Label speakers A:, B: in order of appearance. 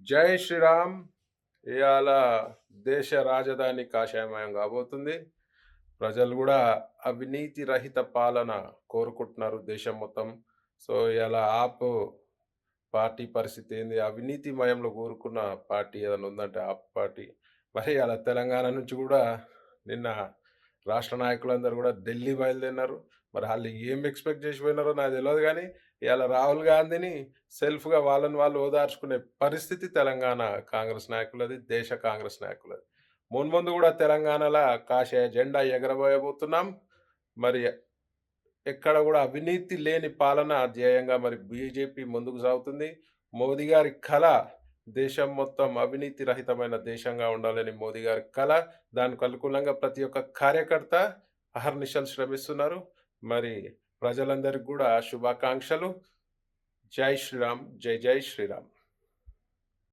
A: జై శ్రీరామ్. ఇవాళ దేశ రాజధాని కాషాయమయం కాబోతుంది. ప్రజలు గూడా అవినీతి రహిత పాలన కోరుకుంటున్నారు దేశం మొత్తం. సో, ఇయాల పార్టీ పరిస్థితి ఏంది? అవినీతిమయంలో కూరుకున్న పార్టీ ఏదైనా ఉందంటే పార్టీ. మరి అలా తెలంగాణ నుంచి గూడా నిన్న రాష్ట్ర నాయకులందరూ గూడా ఢిల్లీ బయలుదేరినారు. మరి ఆళ్ళు ఏం ఎక్స్‌పెక్ట్ జేసి పోయినారో నాకు తెలవదు గానీ, ఇయాల రాహుల్ గాంధీని సెల్ఫ్‌గా వాళ్ళని వాళ్ళు ఓదార్చుకునే పరిస్థితి తెలంగాణ కాంగ్రెస్ నాయకులది, దేశ కాంగ్రెస్ నాయకులది. మున్ముందు గూడా తెలంగాణల కాషాయ జెండా ఎగరబోయబోతున్నాం. మరి ఎక్కడ గూడా అవినీతి లేని పాలన ధ్యేయంగా మరి బీజేపీ ముందుకు సాగుతుంది. మోదీ గారి కల దేశం మొత్తం అవినీతి రహితమైన దేశంగా ఉండాలని మోదీ గారి కల. దానికి అనుకూలంగా ప్రతి ఒక్క కార్యకర్త అహర్నిశలు శ్రమిస్తున్నారు. మరి ప్రజలందరికి గూడా శుభాకాంక్షలు. జై శ్రీరామ్. జై జై శ్రీరామ్.